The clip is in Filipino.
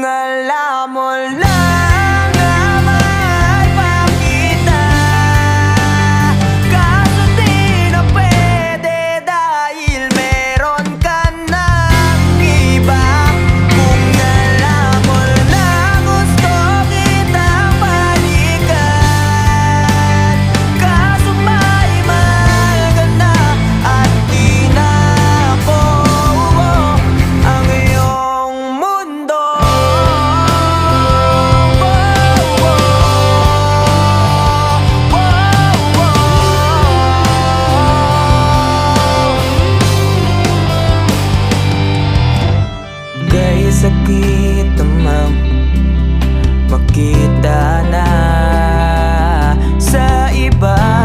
Kung alam mo lang na mahal pa kita, kaso di na pwede dahil meron ka ng iba. Kung alam mo lang gusto kitang balikan, kaso may mahal ka na at di na ako ang iyong mundo. Kay sakit namang makita na sa iba.